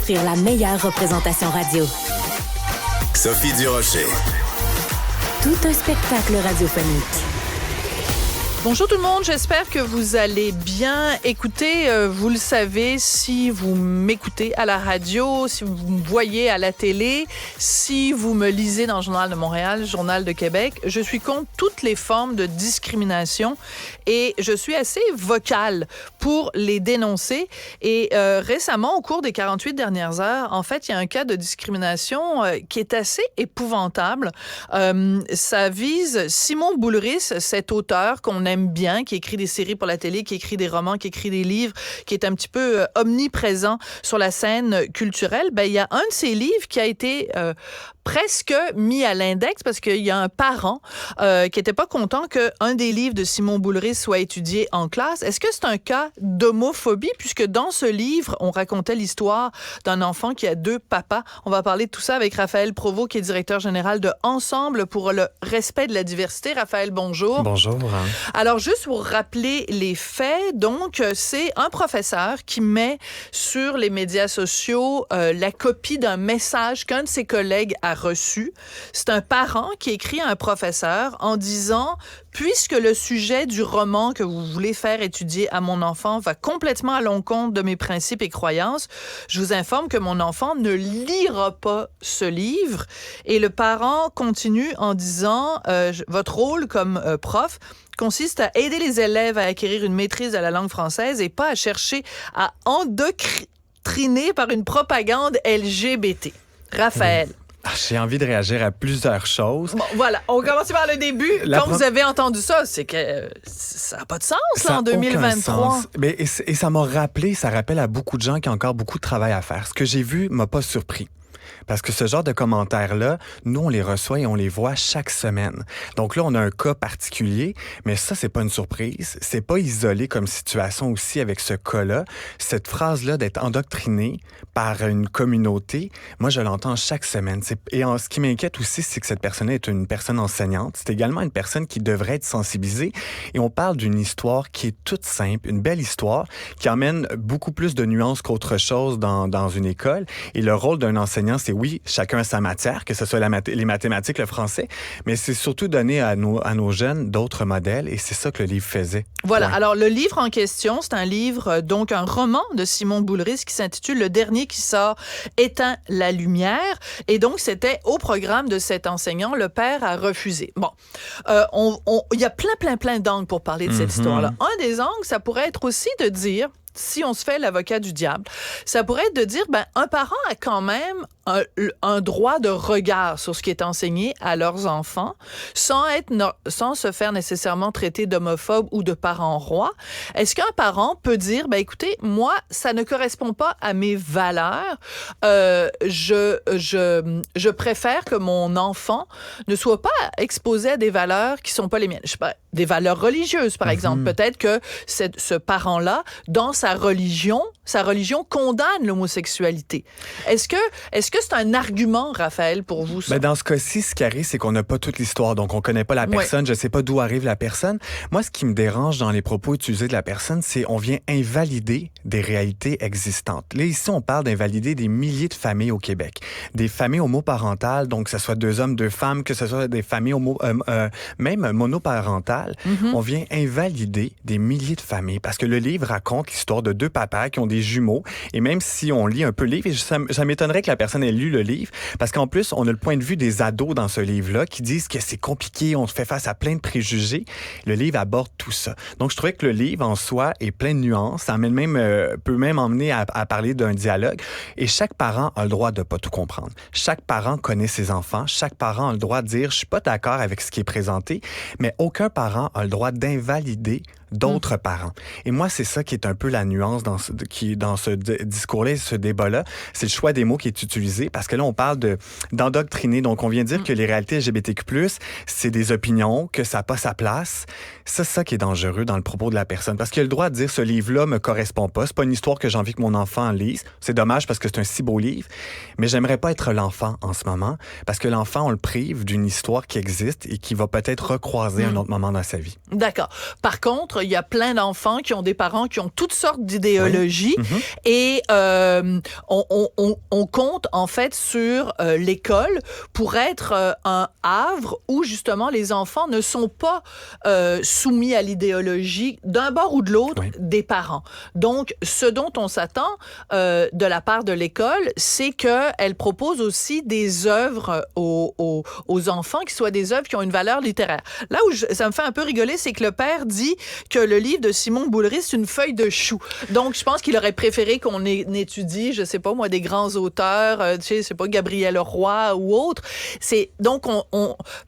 offrir la meilleure représentation radio. Sophie Durocher. Tout un spectacle radiophonique. Bonjour tout le monde, j'espère que vous allez bien. Écoutez, vous le savez, si vous m'écoutez à la radio, si vous me voyez à la télé, si vous me lisez dans le Journal de Montréal, le Journal de Québec, je suis contre toutes les formes de discrimination et je suis assez vocale pour les dénoncer. Et récemment, au cours des 48 dernières heures, en fait, il y a un cas de discrimination qui est assez épouvantable. Ça vise Simon Boulris, cet auteur qu'on aime bien, qui écrit des séries pour la télé, qui écrit des romans, qui écrit des livres, qui est un petit peu omniprésent sur la scène culturelle. Ben, il y a un de ses livres qui a été presque mis à l'index parce qu'il y a un parent qui n'était pas content qu'un des livres de Simon Boulris soit étudié en classe. Est-ce que c'est un cas d'homophobie? Puisque dans ce livre, on racontait l'histoire d'un enfant qui a 2 papas. On va parler de tout ça avec Raphaël Provost, qui est directeur général de Ensemble pour le respect de la diversité. Raphaël, bonjour. Bonjour. Alors, juste pour rappeler les faits, donc, c'est un professeur qui met sur les médias sociaux la copie d'un message qu'un de ses collègues a reçu. C'est un parent qui écrit à un professeur en disant « Puisque le sujet du roman que vous voulez faire étudier à mon enfant va complètement à l'encontre de mes principes et croyances, je vous informe que mon enfant ne lira pas ce livre. » Et le parent continue en disant « Votre rôle comme prof consiste à aider les élèves à acquérir une maîtrise de la langue française et pas à chercher à endoctriner par une propagande LGBT. » Raphaël. J'ai envie de réagir à plusieurs choses. Bon, voilà, on commence par le début. Quand vous avez entendu ça, c'est que ça n'a pas de sens là, en 2023. Mais, et ça m'a rappelé, ça rappelle à beaucoup de gens qui ont encore beaucoup de travail à faire. Ce que j'ai vu m'a pas surpris. Parce que ce genre de commentaires-là, nous, on les reçoit et on les voit chaque semaine. Donc là, on a un cas particulier, mais ça, c'est pas une surprise. C'est pas isolé comme situation aussi avec ce cas-là. Cette phrase-là d'être endoctriné par une communauté, moi, je l'entends chaque semaine. Et ce qui m'inquiète aussi, c'est que cette personne est une personne enseignante. C'est également une personne qui devrait être sensibilisée. Et on parle d'une histoire qui est toute simple, une belle histoire, qui emmène beaucoup plus de nuances qu'autre chose dans une école. Et le rôle d'un enseignant, c'est oui, chacun a sa matière, que ce soit les mathématiques, le français, mais c'est surtout donner à nos jeunes d'autres modèles et c'est ça que le livre faisait. Voilà. Ouais. Alors, le livre en question, c'est un livre, donc un roman de Simon Boulris qui s'intitule Le dernier qui sort éteint la lumière. Et donc, c'était au programme de cet enseignant. Le père a refusé. Bon. Il y a plein d'angles pour parler de cette histoire-là. Un des angles, ça pourrait être aussi de dire, si on se fait l'avocat du diable, ça pourrait être de dire, un parent a quand même un droit de regard sur ce qui est enseigné à leurs enfants, sans se faire nécessairement traiter d'homophobe ou de parent roi. Est-ce qu'un parent peut dire, écoutez, moi, ça ne correspond pas à mes valeurs, je préfère que mon enfant ne soit pas exposé à des valeurs qui sont pas les miennes. Je sais pas, des valeurs religieuses, par exemple. Peut-être que ce parent-là, dans sa religion condamne l'homosexualité. Est-ce que c'est un argument, Raphaël, pour vous, ça? Dans ce cas-ci, ce qui arrive, c'est qu'on n'a pas toute l'histoire. Donc, on connaît pas la personne. Je sais pas d'où arrive la personne. Moi, ce qui me dérange dans les propos utilisés de la personne, c'est on vient invalider des réalités existantes. Là, ici, on parle d'invalider des milliers de familles au Québec. Des familles homoparentales, donc que ce soit 2 hommes, 2 femmes, que ce soit des familles même monoparentales. On vient invalider des milliers de familles parce que le livre raconte l'histoire de 2 papas qui ont des jumeaux. Et même si on lit un peu le livre, et ça m'étonnerait que la personne ait lu le livre, parce qu'en plus, on a le point de vue des ados dans ce livre-là qui disent que c'est compliqué, on se fait face à plein de préjugés. Le livre aborde tout ça. Donc, je trouvais que le livre, en soi, est plein de nuances. Ça peut même emmener à parler d'un dialogue. Et chaque parent a le droit de pas tout comprendre. Chaque parent connaît ses enfants. Chaque parent a le droit de dire « je suis pas d'accord avec ce qui est présenté », mais aucun parent a le droit d'invalider d'autres parents. Et moi, c'est ça qui est un peu la nuance dans ce discours-là, ce débat-là. C'est le choix des mots qui est utilisé parce que là, on parle d'endoctriner. Donc, on vient dire que les réalités LGBTQ+, c'est des opinions, que ça n'a pas sa place. C'est ça qui est dangereux dans le propos de la personne. Parce qu'il a le droit de dire ce livre-là me correspond pas. C'est pas une histoire que j'ai envie que mon enfant lise. C'est dommage parce que c'est un si beau livre. Mais j'aimerais pas être l'enfant en ce moment parce que l'enfant, on le prive d'une histoire qui existe et qui va peut-être recroiser un autre moment dans sa vie. D'accord. Par contre, autres, il y a plein d'enfants qui ont des parents qui ont toutes sortes d'idéologies et on compte en fait sur l'école pour être un havre où justement les enfants ne sont pas soumis à l'idéologie d'un bord ou de l'autre des parents. Donc, ce dont on s'attend de la part de l'école, c'est qu'elle propose aussi des œuvres aux enfants qui soient des œuvres qui ont une valeur littéraire. Là où ça me fait un peu rigoler, c'est que le père dit que le livre de Simon Boulris, c'est une feuille de chou. Donc, je pense qu'il aurait préféré qu'on étudie, je sais pas moi, des grands auteurs, tu sais, je sais pas, Gabriel Roy ou autre. Donc,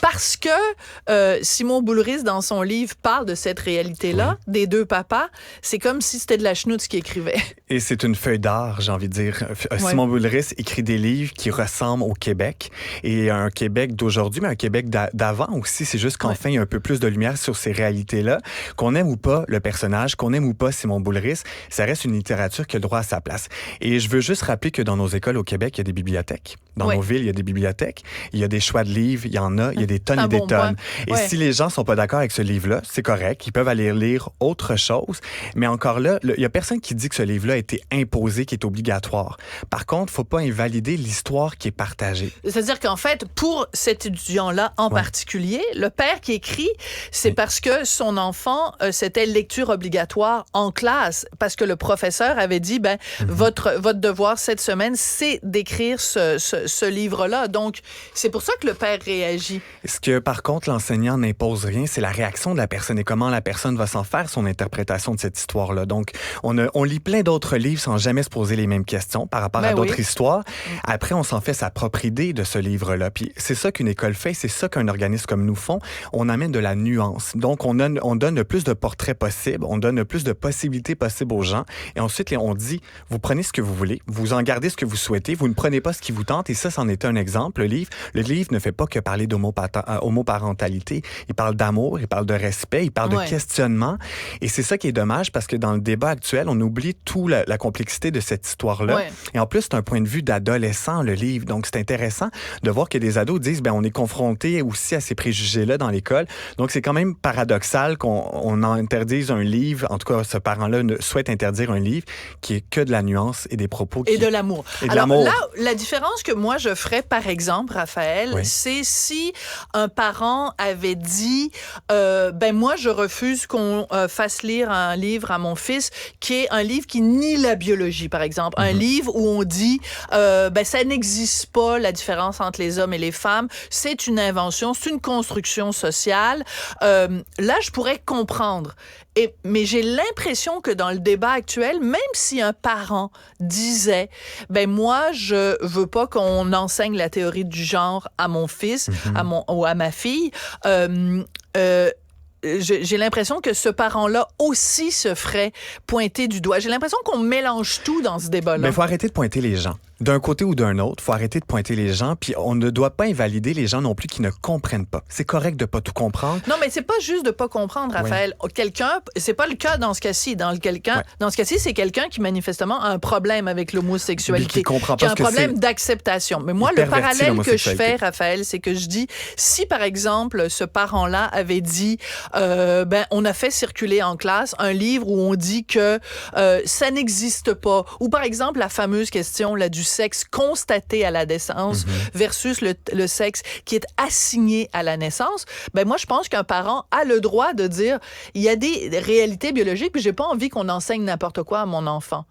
parce que Simon Boulris, dans son livre, parle de cette réalité-là, des deux papas, c'est comme si c'était de la chenoute qui écrivait. Et c'est une feuille d'art, j'ai envie de dire. Simon Boulris écrit des livres qui ressemblent au Québec, et un Québec d'aujourd'hui, mais un Québec d'avant aussi. C'est juste qu'enfin, il y a un peu plus de lumière sur ces réalités-là. Qu'on aime ou pas le personnage, qu'on aime ou pas Simon Boulris, ça reste une littérature qui a le droit à sa place. Et je veux juste rappeler que dans nos écoles au Québec, il y a des bibliothèques. Dans nos villes, il y a des bibliothèques. Il y a des choix de livres, il y en a, il y a des tonnes et des tonnes. Et si les gens sont pas d'accord avec ce livre-là, c'est correct. Ils peuvent aller lire autre chose. Mais encore là, il y a personne qui dit que ce livre-là a été imposé, qui est obligatoire. Par contre, faut pas invalider l'histoire qui est partagée. C'est-à-dire qu'en fait, pour cet étudiant-là en particulier, le père qui écrit, c'est parce que son enfant, c'était lecture obligatoire en classe, parce que le professeur avait dit, votre devoir cette semaine, c'est d'écrire ce livre-là. Donc, c'est pour ça que le père réagit. Ce que, par contre, l'enseignant n'impose rien, c'est la réaction de la personne et comment la personne va s'en faire son interprétation de cette histoire-là. Donc, on lit plein d'autres livres sans jamais se poser les mêmes questions par rapport à d'autres histoires. Après, on s'en fait sa propre idée de ce livre-là. Puis c'est ça qu'une école fait, c'est ça qu'un organisme comme nous font. On amène de la nuance. Donc, on donne le plus de portraits possible, on donne le plus de possibilités possibles aux gens. Et ensuite, on dit, vous prenez ce que vous voulez, vous en gardez ce que vous souhaitez, vous ne prenez pas ce qui vous tente. Et ça, c'en est un exemple. Le livre ne fait pas que parler d'homoparentalité. Il parle d'amour, il parle de respect, il parle de questionnement. Et c'est ça qui est dommage parce que dans le débat actuel, on oublie toute la complexité de cette histoire-là. Et en plus, c'est un point de vue d'adolescent, le livre. Donc, c'est intéressant de voir que des ados disent, on est confronté aussi à ces préjugés-là dans l'école. Donc, c'est quand même paradoxal qu'on interdise un livre. En tout cas, ce parent-là souhaite interdire un livre qui est que de la nuance et des propos et de l'amour. Alors là, la différence que moi je ferais, par exemple, Raphaël, c'est si un parent avait dit, moi, je refuse qu'on fasse lire un livre à mon fils qui est un livre qui nie la biologie, par exemple. Un livre où on dit, ça n'existe pas, la différence entre les hommes et les femmes. C'est une invention, c'est une construction sociale. Là, je pourrais comprendre. Mais j'ai l'impression que dans le débat actuel, même si un parent disait, moi, je veux pas qu'on enseigne la théorie du genre à mon fils, ou à ma fille, j'ai l'impression que ce parent-là aussi se ferait pointer du doigt. J'ai l'impression qu'on mélange tout dans ce débat-là. Mais il faut arrêter de pointer les gens. D'un côté ou d'un autre, il faut arrêter de pointer les gens, puis on ne doit pas invalider les gens non plus qui ne comprennent pas. C'est correct de pas tout comprendre. Non, mais c'est pas juste de pas comprendre, Raphaël. Quelqu'un, c'est pas le cas dans ce cas-ci. Dans ce cas-ci, c'est quelqu'un qui manifestement a un problème avec l'homosexualité, qui a un problème d'acceptation. Mais moi, le parallèle que je fais, Raphaël, c'est que je dis, si par exemple, ce parent-là avait dit, on a fait circuler en classe un livre où on dit que ça n'existe pas, ou par exemple la fameuse question là du sexe constaté à la naissance versus le sexe qui est assigné à la naissance, moi, je pense qu'un parent a le droit de dire, il y a des réalités biologiques, puis j'ai pas envie qu'on enseigne n'importe quoi à mon enfant.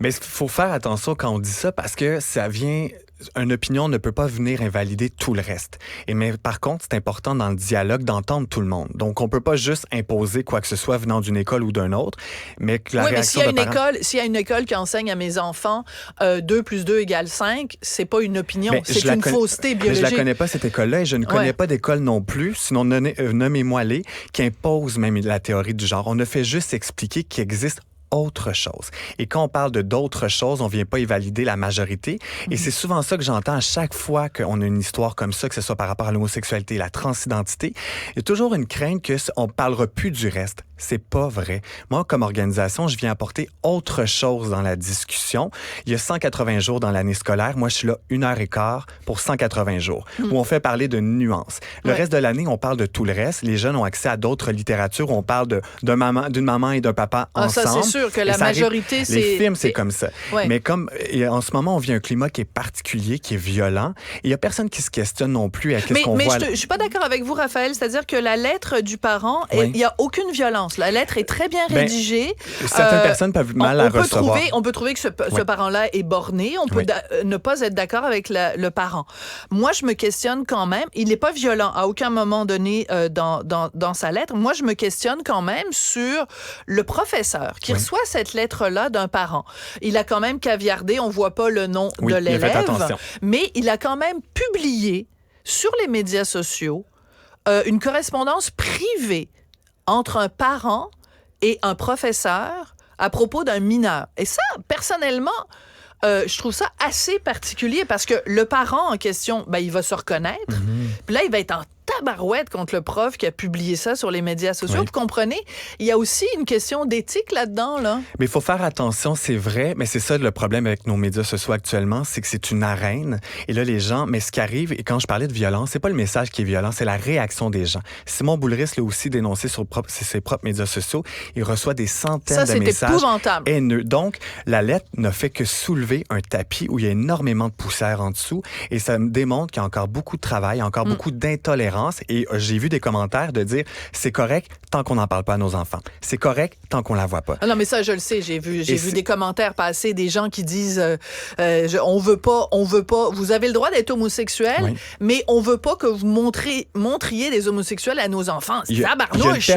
Mais il faut faire attention quand on dit ça, parce que ça vient... Une opinion ne peut pas venir invalider tout le reste. Mais par contre, c'est important dans le dialogue d'entendre tout le monde. Donc, on peut pas juste imposer quoi que ce soit venant d'une école ou d'une autre, mais que la réaction de parents... s'il y a une école qui enseigne à mes enfants 2 + 2 = 5, c'est pas une opinion, c'est une fausseté biologique. Mais je la connais pas, cette école-là, et je ne connais pas d'école non plus, sinon nommez-moi-les, qui impose même la théorie du genre. On ne fait juste expliquer qu'il existe autre chose. Et quand on parle de d'autres choses, on vient pas y valider la majorité. Et c'est souvent ça que j'entends à chaque fois qu'on a une histoire comme ça, que ce soit par rapport à l'homosexualité, la transidentité. Il y a toujours une crainte qu'on parlera plus du reste. C'est pas vrai. Moi, comme organisation, je viens apporter autre chose dans la discussion. Il y a 180 jours dans l'année scolaire. Moi, je suis là 1h15 pour 180 jours, où on fait parler de nuances. Le reste de l'année, on parle de tout le reste. Les jeunes ont accès à d'autres littératures. On parle d'une maman et d'un papa ensemble. Ça, c'est sûr que la majorité, c'est... Les films, c'est comme ça. Ouais. Mais comme en ce moment, on vit un climat qui est particulier, qui est violent, il y a personne qui se questionne non plus à qu'est-ce qu'on voit. Mais je suis pas d'accord avec vous, Raphaël. C'est-à-dire que la lettre du parent, il y a aucune violence. La lettre est très bien rédigée. Certaines personnes peuvent mal la recevoir. On peut trouver que ce parent-là est borné. On peut ne pas être d'accord avec le parent. Moi, je me questionne quand même. Il n'est pas violent à aucun moment donné dans sa lettre. Moi, je me questionne quand même sur le professeur qui reçoit cette lettre-là d'un parent. Il a quand même caviardé. On voit pas le nom de l'élève. Mais il a quand même publié sur les médias sociaux une correspondance privée entre un parent et un professeur à propos d'un mineur. Et ça, personnellement, je trouve ça assez particulier parce que le parent en question, il va se reconnaître. Puis là, il va être en tabarouette contre le prof qui a publié ça sur les médias sociaux. Vous comprenez? Il y a aussi une question d'éthique là-dedans, là. Mais il faut faire attention, c'est vrai, mais c'est ça le problème avec nos médias sociaux actuellement, c'est que c'est une arène. Et là, les gens, mais ce qui arrive, et quand je parlais de violence, c'est pas le message qui est violent, c'est la réaction des gens. Simon Boulris l'a aussi dénoncé sur ses propres médias sociaux. Il reçoit des centaines de messages épouvantable. haineux. Donc, la lettre ne fait que soulever un tapis où il y a énormément de poussière en dessous. Et ça me démontre qu'il y a encore beaucoup de travail, encore beaucoup d'intolérance. Et j'ai vu des commentaires de dire c'est correct tant qu'on n'en parle pas à nos enfants. C'est correct tant qu'on la voit pas. Ah non, mais ça, je le sais. J'ai vu des commentaires passer, des gens qui disent on veut pas. Vous avez le droit d'être homosexuel, mais on veut pas que vous montriez des homosexuels à nos enfants. C'est tabarnouche.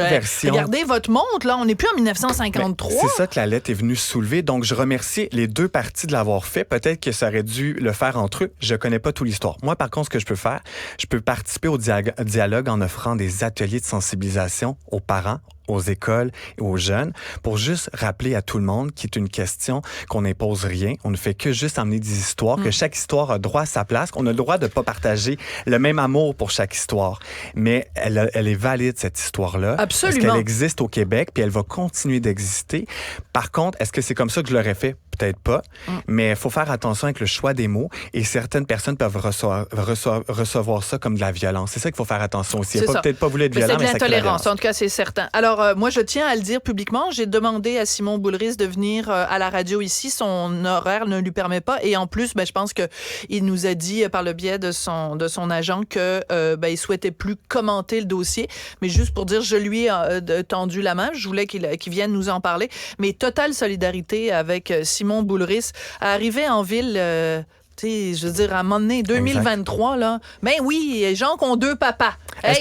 Regardez votre montre, là. On n'est plus en 1953. Mais c'est ça que la lettre est venue soulever. Donc, je remercie les deux parties de l'avoir fait. Peut-être que ça aurait dû le faire entre eux. Je connais pas toute l'histoire. Moi, par contre, ce que je peux faire, je peux participer au dialogue en offrant des ateliers de sensibilisation aux parents, aux écoles et aux jeunes pour juste rappeler à tout le monde qu'il est une question qu'on n'impose rien. On ne fait que juste amener des histoires, que chaque histoire a droit à sa place, qu'on a le droit de ne pas partager le même amour pour chaque histoire. Mais elle est valide, cette histoire-là. Absolument. Parce qu'elle existe au Québec, puis elle va continuer d'exister. Par contre, est-ce que c'est comme ça que je l'aurais fait? Peut-être pas, mais il faut faire attention avec le choix des mots et certaines personnes peuvent recevoir ça comme de la violence. C'est ça qu'il faut faire attention aussi. Il n'a peut-être pas voulu être violent, mais c'est de l'intolérance, en tout cas, c'est certain. Alors, moi, je tiens à le dire publiquement. J'ai demandé à Simon Boulris de venir à la radio ici. Son horaire ne lui permet pas. Et en plus, je pense qu'il nous a dit par le biais de son agent que il souhaitait plus commenter le dossier. Mais juste pour dire, je lui ai tendu la main. Je voulais qu'il vienne nous en parler. Mais totale solidarité avec Simon Boulris. Arrivé en ville... je veux dire, à un moment donné, 2023, là. Ben oui, les gens qui ont deux papas.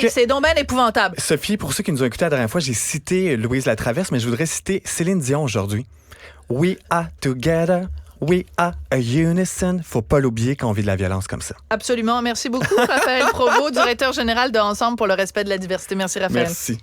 C'est donc bien épouvantable. Sophie, pour ceux qui nous ont écoutés la dernière fois, j'ai cité Louise Latraverse, mais je voudrais citer Céline Dion aujourd'hui. We are together. We are a unison. Faut pas l'oublier quand on vit de la violence comme ça. Absolument. Merci beaucoup, Raphaël Provost, directeur général de Ensemble pour le respect de la diversité. Merci, Raphaël. Merci.